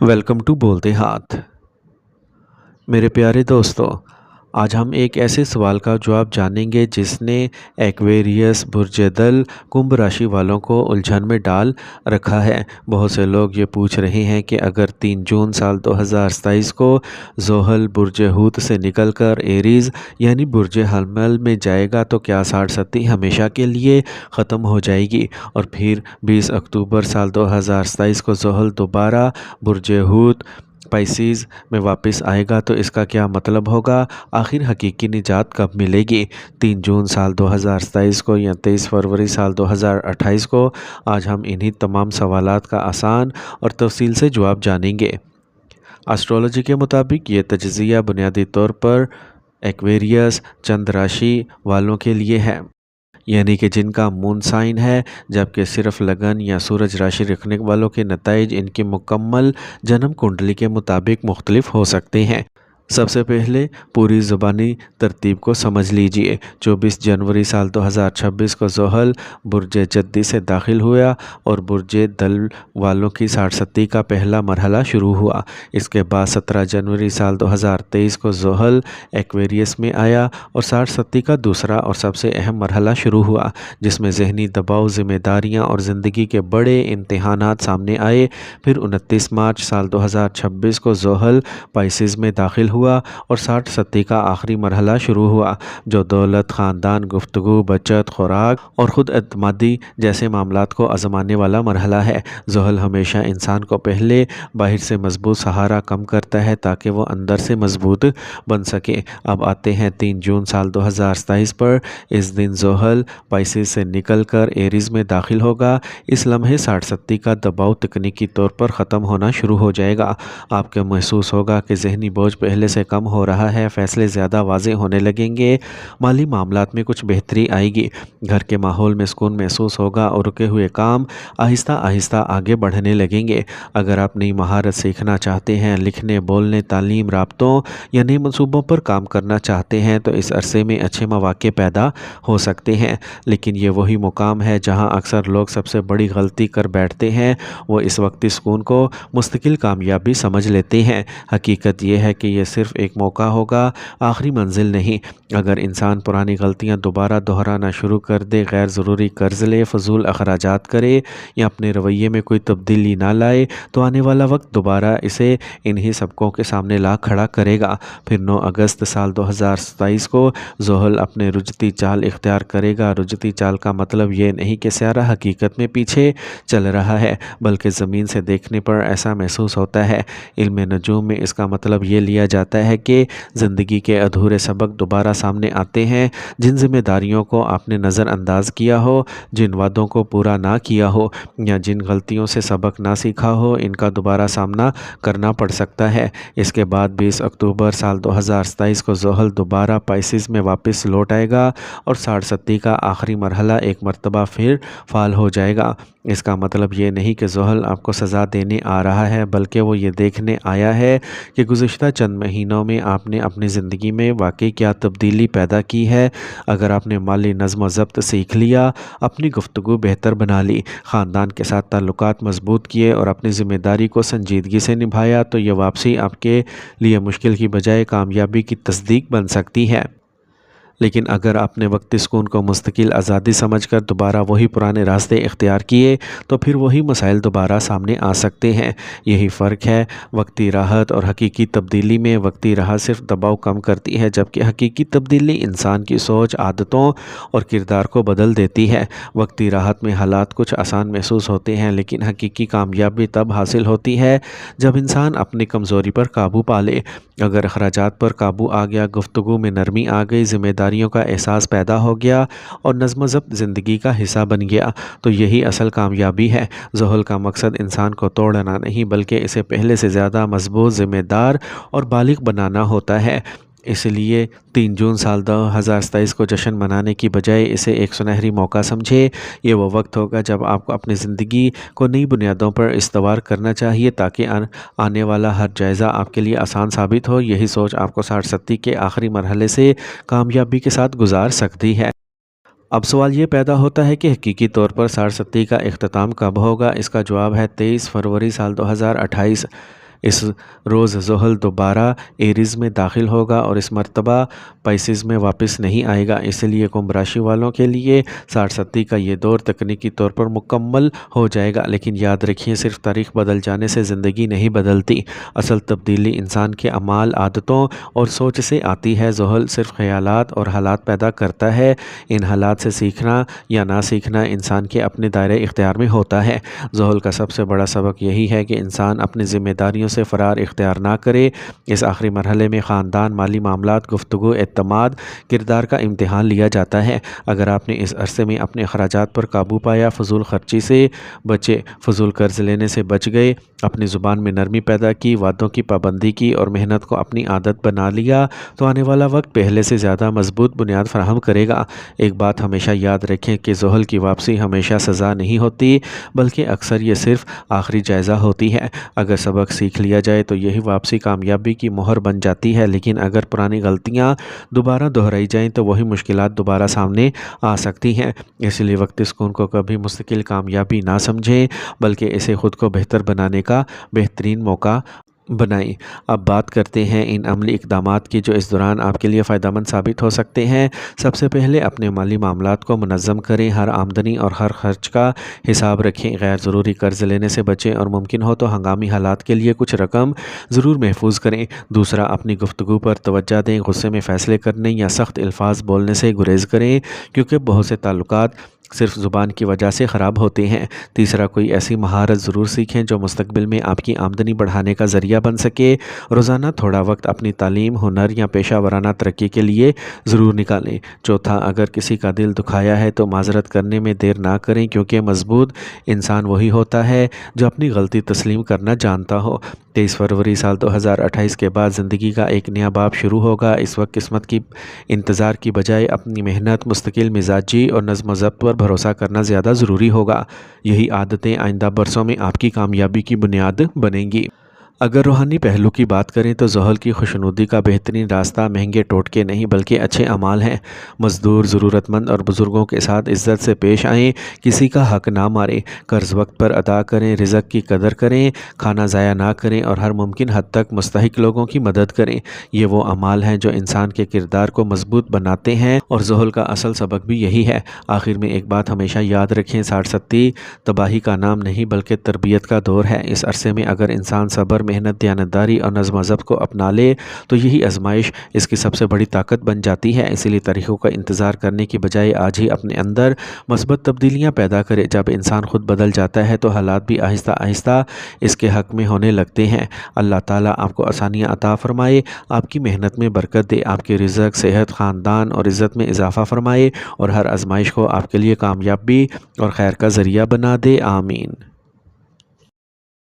Welcome to بولتے ہاتھ۔ میرے پیارے دوستو، آج ہم ایک ایسے سوال کا جواب جانیں گے جس نے ایکویریس برج دل کمبھ راشی والوں کو الجھن میں ڈال رکھا ہے۔ بہت سے لوگ یہ پوچھ رہے ہیں کہ اگر 3 جون سال 2027 کو زحل برج حوت سے نکل کر ایریز یعنی برج حمل میں جائے گا تو کیا 60 ہمیشہ کے لیے ختم ہو جائے گی، اور پھر 20 اکتوبر سال 2027 کو زحل دوبارہ برج حوت پائسیز میں واپس آئے گا تو اس کا کیا مطلب ہوگا؟ آخر حقیقی نجات کب ملے گی؟ 3 جون سال 2027 کو یا 23 فروری سال 2028 کو؟ آج ہم انہی تمام سوالات کا آسان اور تفصیل سے جواب جانیں گے۔ اسٹرولوجی کے مطابق یہ تجزیہ بنیادی طور پر ایکویریس چند راشی والوں کے لیے ہے، یعنی کہ جن کا مون سائن ہے، جبکہ صرف لگن یا سورج راشی رکھنے والوں کے نتائج ان کی مکمل جنم کنڈلی کے مطابق مختلف ہو سکتے ہیں۔ سب سے پہلے پوری زبانی ترتیب کو سمجھ لیجئے۔ 24 جنوری سال 2026 کو زحل برج جدی سے داخل ہوا اور برج دل والوں کی 60 کا پہلا مرحلہ شروع ہوا۔ اس کے بعد 17 جنوری سال 2023 کو زحل ایکویریس میں آیا اور 60 کا دوسرا اور سب سے اہم مرحلہ شروع ہوا، جس میں ذہنی دباؤ، ذمہ داریاں اور زندگی کے بڑے امتحانات سامنے آئے۔ پھر 29 مارچ سال 2026 کو زحل پائسیز میں داخل ہوا اور 60 کا آخری مرحلہ شروع ہوا، جو دولت، خاندان، گفتگو، بچت، خوراک اور خود اعتمادی جیسے معاملات کو آزمانے والا مرحلہ ہے۔ زحل ہمیشہ انسان کو پہلے باہر سے مضبوط سہارا کم کرتا ہے تاکہ وہ اندر سے مضبوط بن سکے۔ اب آتے ہیں 3 جون سال 2027 پر۔ اس دن زحل پائسیز سے نکل کر ایریز میں داخل ہوگا۔ اس لمحے 60 کا دباؤ تکنیکی طور پر ختم ہونا شروع ہو جائے گا۔ آپ کو محسوس ہوگا کہ ذہنی بوجھ پہلے سے کم ہو رہا ہے، فیصلے زیادہ واضح ہونے لگیں گے، مالی معاملات میں کچھ بہتری آئے گی، گھر کے ماحول میں سکون محسوس ہوگا اور رکے ہوئے کام آہستہ آہستہ آگے بڑھنے لگیں گے۔ اگر آپ نئی مہارت سیکھنا چاہتے ہیں، لکھنے، بولنے، تعلیم، رابطوں یا نئے منصوبوں پر کام کرنا چاہتے ہیں تو اس عرصے میں اچھے مواقع پیدا ہو سکتے ہیں، لیکن یہ وہی مقام ہے جہاں اکثر لوگ سب سے بڑی غلطی کر بیٹھتے ہیں۔ وہ اس وقتی سکون کو مستقل کامیابی سمجھ لیتے ہیں۔ حقیقت یہ ہے کہ یہ صرف ایک موقع ہوگا، آخری منزل نہیں۔ اگر انسان پرانی غلطیاں دوبارہ دہرانا شروع کر دے، غیر ضروری قرض لے، فضول اخراجات کرے یا اپنے رویے میں کوئی تبدیلی نہ لائے تو آنے والا وقت دوبارہ اسے انہی سبقوں کے سامنے لا کھڑا کرے گا۔ پھر 9 اگست سال 2027 کو زحل اپنے رجتی چال اختیار کرے گا۔ رجتی چال کا مطلب یہ نہیں کہ سیارہ حقیقت میں پیچھے چل رہا ہے، بلکہ زمین سے دیکھنے پر ایسا محسوس ہوتا ہے۔ علم نجوم میں اس کا مطلب یہ لیا جاتا ہے کہ زندگی کے ادھورے سبق دوبارہ سامنے آتے ہیں۔ جن ذمہ داریوں کو آپ نے نظر انداز کیا ہو، جن وعدوں کو پورا نہ کیا ہو یا جن غلطیوں سے سبق نہ سیکھا ہو، ان کا دوبارہ سامنا کرنا پڑ سکتا ہے۔ اس کے بعد 20 اکتوبر سال 2027 کو زحل دوبارہ پائسیز میں واپس لوٹ آئے گا اور 60 کا آخری مرحلہ ایک مرتبہ پھر فعال ہو جائے گا۔ اس کا مطلب یہ نہیں کہ زحل آپ کو سزا دینے آ رہا ہے، بلکہ وہ یہ دیکھنے آیا ہے کہ گزشتہ چند مہینوں میں آپ نے اپنی زندگی میں واقعی کیا تبدیلی پیدا کی ہے۔ اگر آپ نے مالی نظم و ضبط سیکھ لیا، اپنی گفتگو بہتر بنا لی، خاندان کے ساتھ تعلقات مضبوط کیے اور اپنی ذمہ داری کو سنجیدگی سے نبھایا تو یہ واپسی آپ کے لیے مشکل کی بجائے کامیابی کی تصدیق بن سکتی ہے۔ لیکن اگر آپ نے وقتی سکون کو مستقل آزادی سمجھ کر دوبارہ وہی پرانے راستے اختیار کیے تو پھر وہی مسائل دوبارہ سامنے آ سکتے ہیں۔ یہی فرق ہے وقتی راحت اور حقیقی تبدیلی میں۔ وقتی راحت صرف دباؤ کم کرتی ہے، جبکہ حقیقی تبدیلی انسان کی سوچ، عادتوں اور کردار کو بدل دیتی ہے۔ وقتی راحت میں حالات کچھ آسان محسوس ہوتے ہیں، لیکن حقیقی کامیابی تب حاصل ہوتی ہے جب انسان اپنی کمزوری پر قابو پا لے۔ اگر اخراجات پر قابو آ گیا، گفتگو میں نرمی آ گئی، ذمہ داریوں کا احساس پیدا ہو گیا اور نظم و ضبط زندگی کا حصہ بن گیا تو یہی اصل کامیابی ہے۔ زحل کا مقصد انسان کو توڑنا نہیں، بلکہ اسے پہلے سے زیادہ مضبوط، ذمہ دار اور بالغ بنانا ہوتا ہے۔ اس لیے 3 جون سال 2027 کو جشن منانے کی بجائے اسے ایک سنہری موقع سمجھے۔ یہ وہ وقت ہوگا جب آپ کو اپنی زندگی کو نئی بنیادوں پر استوار کرنا چاہیے تاکہ آنے والا ہر جائزہ آپ کے لیے آسان ثابت ہو۔ یہی سوچ آپ کو 60 کے آخری مرحلے سے کامیابی کے ساتھ گزار سکتی ہے۔ اب سوال یہ پیدا ہوتا ہے کہ حقیقی طور پر 60 کا اختتام کب ہوگا؟ اس کا جواب ہے 23 فروری سال 2028۔ اس روز زحل دوبارہ ایریز میں داخل ہوگا اور اس مرتبہ پائسز میں واپس نہیں آئے گا، اس لیے کنبھ راشی والوں کے لیے 60 کا یہ دور تکنیکی طور پر مکمل ہو جائے گا۔ لیکن یاد رکھیے، صرف تاریخ بدل جانے سے زندگی نہیں بدلتی، اصل تبدیلی انسان کے اعمال، عادتوں اور سوچ سے آتی ہے۔ زحل صرف خیالات اور حالات پیدا کرتا ہے، ان حالات سے سیکھنا یا نہ سیکھنا انسان کے اپنے دائرۂ اختیار میں ہوتا ہے۔ زحل کا سب سے بڑا سبق یہی ہے کہ انسان اپنی ذمہ داریوں سے فرار اختیار نہ کرے۔ اس آخری مرحلے میں خاندان، مالی معاملات، گفتگو، اعتماد، کردار کا امتحان لیا جاتا ہے۔ اگر آپ نے اس عرصے میں اپنے اخراجات پر قابو پایا، فضول خرچی سے بچے، فضول قرض لینے سے بچ گئے، اپنی زبان میں نرمی پیدا کی، وعدوں کی پابندی کی اور محنت کو اپنی عادت بنا لیا، تو آنے والا وقت پہلے سے زیادہ مضبوط بنیاد فراہم کرے گا۔ ایک بات ہمیشہ یاد رکھیں کہ زحل کی واپسی ہمیشہ سزا نہیں ہوتی، بلکہ اکثر یہ صرف آخری جائزہ ہوتی ہے۔ اگر سبق سیکھ لیا جائے تو یہی واپسی کامیابی کی مہر بن جاتی ہے، لیکن اگر پرانی غلطیاں دوبارہ دہرائی جائیں تو وہی مشکلات دوبارہ سامنے آ سکتی ہیں۔ اس لیے وقتی سکون کو کبھی مستقل کامیابی نہ سمجھیں، بلکہ اسے خود کو بہتر بنانے کا بہترین موقع بنائیں۔ اب بات کرتے ہیں ان عملی اقدامات کی جو اس دوران آپ کے لیے فائدہ مند ثابت ہو سکتے ہیں۔ سب سے پہلے اپنے مالی معاملات کو منظم کریں، ہر آمدنی اور ہر خرچ کا حساب رکھیں، غیر ضروری قرض لینے سے بچیں اور ممکن ہو تو ہنگامی حالات کے لیے کچھ رقم ضرور محفوظ کریں۔ دوسرا، اپنی گفتگو پر توجہ دیں، غصے میں فیصلے کرنے یا سخت الفاظ بولنے سے گریز کریں، کیونکہ بہت سے تعلقات صرف زبان کی وجہ سے خراب ہوتے ہیں۔ تیسرا، کوئی ایسی مہارت ضرور سیکھیں جو مستقبل میں آپ کی آمدنی بڑھانے کا ذریعہ بن سکے۔ روزانہ تھوڑا وقت اپنی تعلیم، ہنر یا پیشہ ورانہ ترقی کے لیے ضرور نکالیں۔ چوتھا، اگر کسی کا دل دکھایا ہے تو معذرت کرنے میں دیر نہ کریں، کیونکہ مضبوط انسان وہی ہوتا ہے جو اپنی غلطی تسلیم کرنا جانتا ہو۔ 23 فروری سال 2028 کے بعد زندگی کا ایک نیا باب شروع ہوگا۔ اس وقت قسمت کی انتظار کی بجائے اپنی محنت، مستقل مزاجی اور نظم و ضبط پر بھروسہ کرنا زیادہ ضروری ہوگا۔ یہی عادتیں آئندہ برسوں میں آپ کی کامیابی کی بنیاد بنیں گی۔ اگر روحانی پہلو کی بات کریں تو زحل کی خوشنودی کا بہترین راستہ مہنگے ٹوٹکے نہیں بلکہ اچھے اعمال ہیں۔ مزدور، ضرورت مند اور بزرگوں کے ساتھ عزت سے پیش آئیں، کسی کا حق نہ ماریں، قرض وقت پر ادا کریں، رزق کی قدر کریں، کھانا ضائع نہ کریں اور ہر ممکن حد تک مستحق لوگوں کی مدد کریں۔ یہ وہ اعمال ہیں جو انسان کے کردار کو مضبوط بناتے ہیں، اور زحل کا اصل سبق بھی یہی ہے۔ آخر میں ایک بات ہمیشہ یاد رکھیں، 60 تباہی کا نام نہیں بلکہ تربیت کا دور ہے۔ اس عرصے میں اگر انسان صبر، محنت، دیانتداری اور نظم و ضبط کو اپنا لے تو یہی آزمائش اس کی سب سے بڑی طاقت بن جاتی ہے۔ اسی لیے تاریخوں کا انتظار کرنے کی بجائے آج ہی اپنے اندر مثبت تبدیلیاں پیدا کرے۔ جب انسان خود بدل جاتا ہے تو حالات بھی آہستہ آہستہ اس کے حق میں ہونے لگتے ہیں۔ اللہ تعالیٰ آپ کو آسانیاں عطا فرمائے، آپ کی محنت میں برکت دے، آپ کے رزق، صحت، خاندان اور عزت میں اضافہ فرمائے اور ہر آزمائش کو آپ کے لیے کامیابی اور خیر کا ذریعہ بنا دے۔ آمین۔